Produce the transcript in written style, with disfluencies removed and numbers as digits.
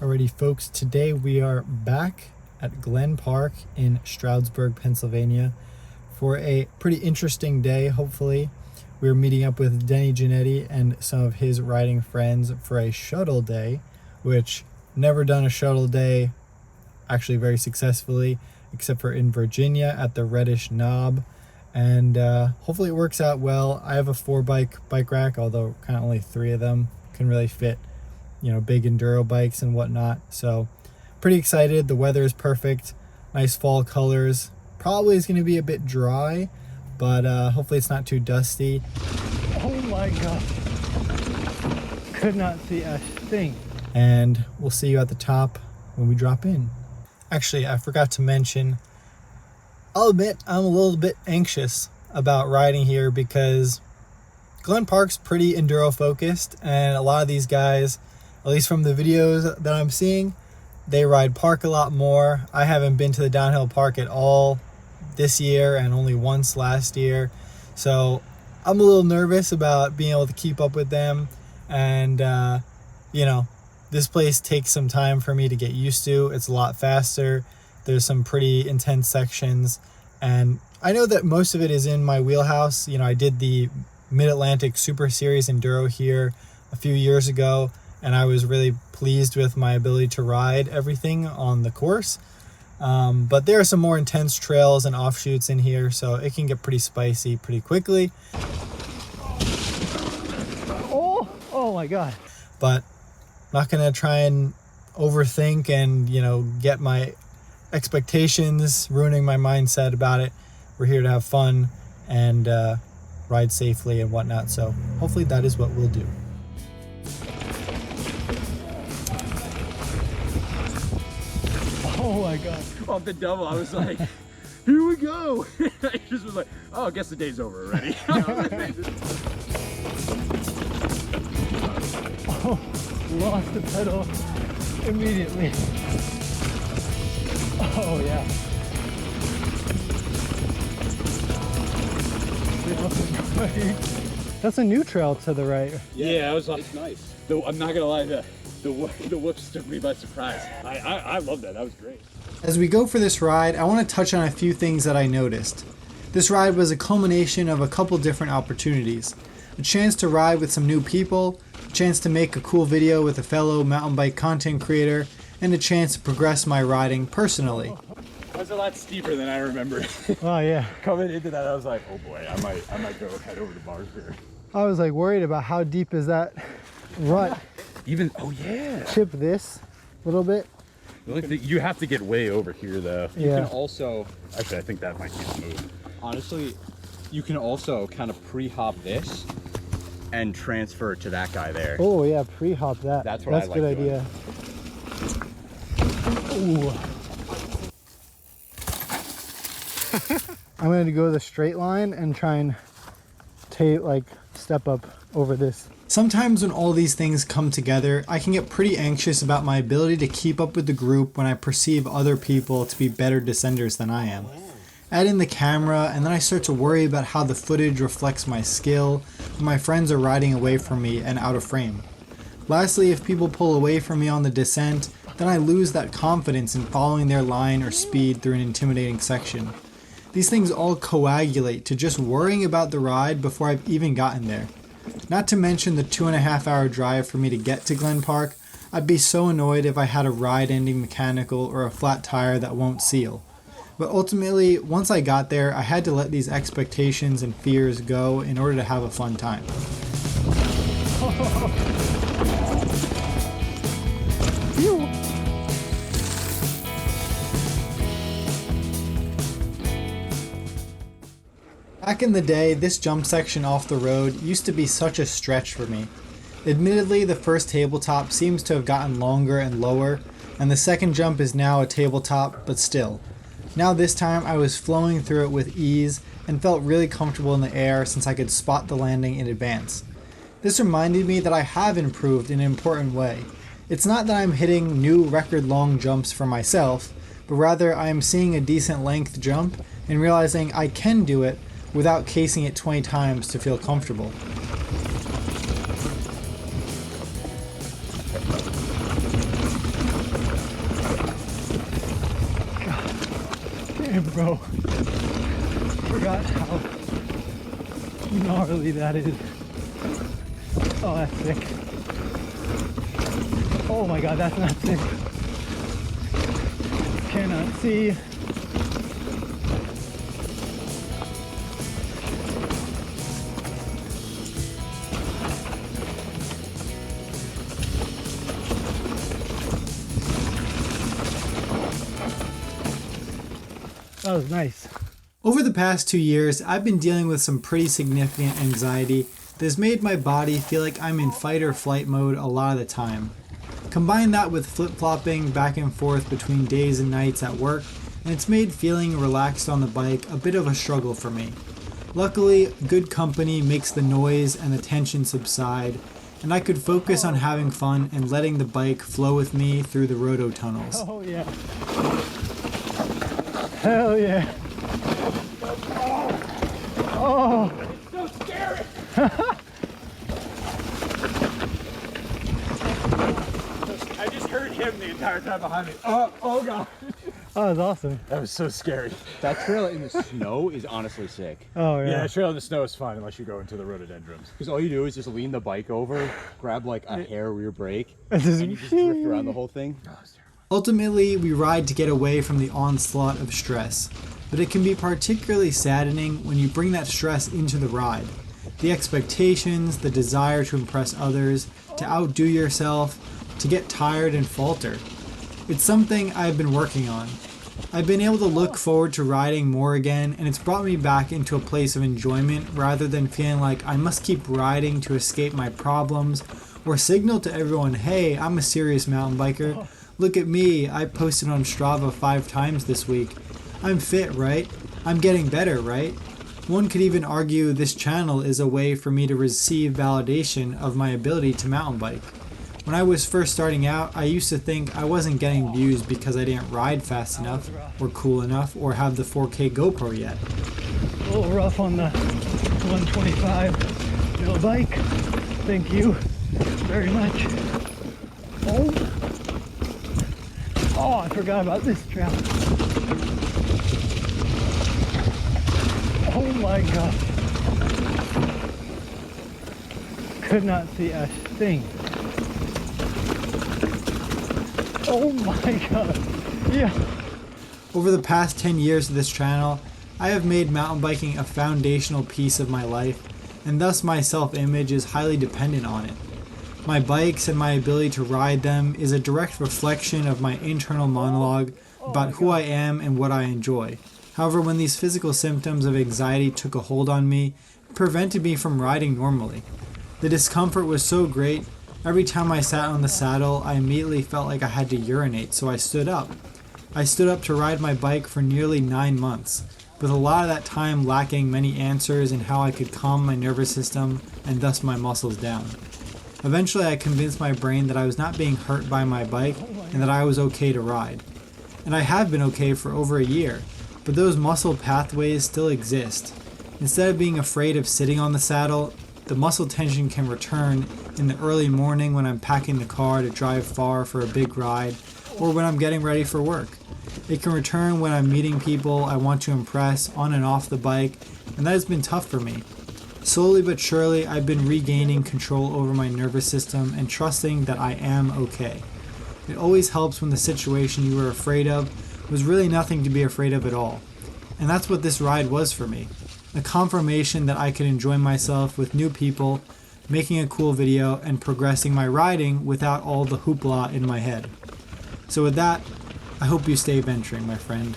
Alrighty folks, today we are back at Glen Park in Stroudsburg, Pennsylvania for a pretty interesting day, hopefully. We're meeting up with Denny Jannetty and some of his riding friends for a shuttle day, which never done a shuttle day actually very successfully, except for in Virginia at the Reddish Knob. And hopefully it works out well. I have a 4-bike rack, although kind of only 3 of them can really fit, big enduro bikes and whatnot. So pretty excited. The weather is perfect. Nice fall colors. Probably is going to be a bit dry, but hopefully it's not too dusty. Oh my god. Could not see a thing. And we'll see you at the top when we drop in. Actually, I forgot to mention, I'll admit I'm a little bit anxious about riding here because Glen Park's pretty enduro focused, and a lot of these guys, at least from the videos that I'm seeing, they ride park a lot more. I haven't been to the downhill park at all this year and only once last year. So I'm a little nervous about being able to keep up with them. And, this place takes some time for me to get used to. It's a lot faster. There's some pretty intense sections. And I know that most of it is in my wheelhouse. I did the Mid-Atlantic Super Series Enduro here a few years ago, and I was really pleased with my ability to ride everything on the course. But there are some more intense trails and offshoots in here, so it can get pretty spicy pretty quickly. Oh my god. But I'm not gonna try and overthink and get my expectations, ruining my mindset about it. We're here to have fun and ride safely and whatnot, so hopefully that is what we'll do. Oh my god. Off the double, I was like, here we go. I just was like, oh, I guess the day's over already. Oh, lost the pedal immediately. Oh yeah. That's a new trail to the right. Yeah, I was like, it's nice. I'm not gonna lie, the whoops took me by surprise. I love that. That was great. As we go for this ride, I want to touch on a few things that I noticed. This ride was a culmination of a couple different opportunities. A chance to ride with some new people, a chance to make a cool video with a fellow mountain bike content creator, and a chance to progress my riding personally. That was a lot steeper than I remembered. Oh yeah. Coming into that, I was like, oh boy, I might go head over to bars here. I was like worried about how deep is that rut. Even, oh yeah. Chip this a little bit. The only thing, you have to get way over here though. You Yeah. can also, Actually, I think that might be the move. honestly, you can also kind of pre-hop this and transfer to that guy there. Oh yeah, pre-hop that. That's what I That's like a good idea. Ooh. I'm going to go the straight line and try and step up over this. Sometimes when all these things come together, I can get pretty anxious about my ability to keep up with the group when I perceive other people to be better descenders than I am. Add in the camera, and then I start to worry about how the footage reflects my skill when my friends are riding away from me and out of frame. Lastly, if people pull away from me on the descent, then I lose that confidence in following their line or speed through an intimidating section. These things all coagulate to just worrying about the ride before I've even gotten there. Not to mention the 2.5-hour drive for me to get to Glen Park. I'd be so annoyed if I had a ride-ending mechanical or a flat tire that won't seal. But ultimately, once I got there, I had to let these expectations and fears go in order to have a fun time. Back in the day, this jump section off the road used to be such a stretch for me. Admittedly, the first tabletop seems to have gotten longer and lower, and the second jump is now a tabletop, but still. Now this time I was flowing through it with ease and felt really comfortable in the air since I could spot the landing in advance. This reminded me that I have improved in an important way. It's not that I'm hitting new record long jumps for myself, but rather I am seeing a decent length jump and realizing I can do it without casing it 20 times to feel comfortable. Damn, bro. Forgot how gnarly that is. Oh, that's sick. Oh my god, that's not sick. Cannot see. That was nice. Over the past 2 years, I've been dealing with some pretty significant anxiety that has made my body feel like I'm in fight or flight mode a lot of the time. Combine that with flip-flopping back and forth between days and nights at work, and it's made feeling relaxed on the bike a bit of a struggle for me. Luckily, good company makes the noise and the tension subside, and I could focus on having fun and letting the bike flow with me through the roto tunnels. Oh yeah. Hell yeah. Oh. It's so scary. I just heard him the entire time behind me. Oh god. That was awesome. That was so scary. That trail in the snow is honestly sick. Oh yeah. Yeah, trail in the snow is fine unless you go into the rhododendrons. Because all you do is just lean the bike over, grab like a hair rear brake, This is- and you just drift around the whole thing. Ultimately, we ride to get away from the onslaught of stress, but it can be particularly saddening when you bring that stress into the ride. The expectations, the desire to impress others, to outdo yourself, to get tired and falter. It's something I've been working on. I've been able to look forward to riding more again, and it's brought me back into a place of enjoyment rather than feeling like I must keep riding to escape my problems or signal to everyone, hey, I'm a serious mountain biker. Look at me, I posted on Strava 5 times this week. I'm fit, right? I'm getting better, right? One could even argue this channel is a way for me to receive validation of my ability to mountain bike. When I was first starting out, I used to think I wasn't getting views because I didn't ride fast enough, or cool enough, or have the 4K GoPro yet. a little rough on the 125 little bike. Thank you very much. Oh, I forgot about this trail. Oh my god. Could not see a thing. Oh my god. Yeah. Over the past 10 years of this channel, I have made mountain biking a foundational piece of my life, and thus my self-image is highly dependent on it. My bikes and my ability to ride them is a direct reflection of my internal monologue about who I am and what I enjoy. However, when these physical symptoms of anxiety took a hold on me, it prevented me from riding normally. The discomfort was so great, every time I sat on the saddle, I immediately felt like I had to urinate, so I stood up. I stood up to ride my bike for nearly 9 months, with a lot of that time lacking many answers in how I could calm my nervous system and thus my muscles down. Eventually, I convinced my brain that I was not being hurt by my bike and that I was okay to ride. And I have been okay for over a year, but those muscle pathways still exist. Instead of being afraid of sitting on the saddle, the muscle tension can return in the early morning when I'm packing the car to drive far for a big ride, or when I'm getting ready for work. It can return when I'm meeting people I want to impress on and off the bike, and that has been tough for me. Slowly but surely, I've been regaining control over my nervous system and trusting that I am okay. It always helps when the situation you were afraid of was really nothing to be afraid of at all. And that's what this ride was for me. A confirmation that I could enjoy myself with new people, making a cool video, and progressing my riding without all the hoopla in my head. So with that, I hope you stay venturing, my friend.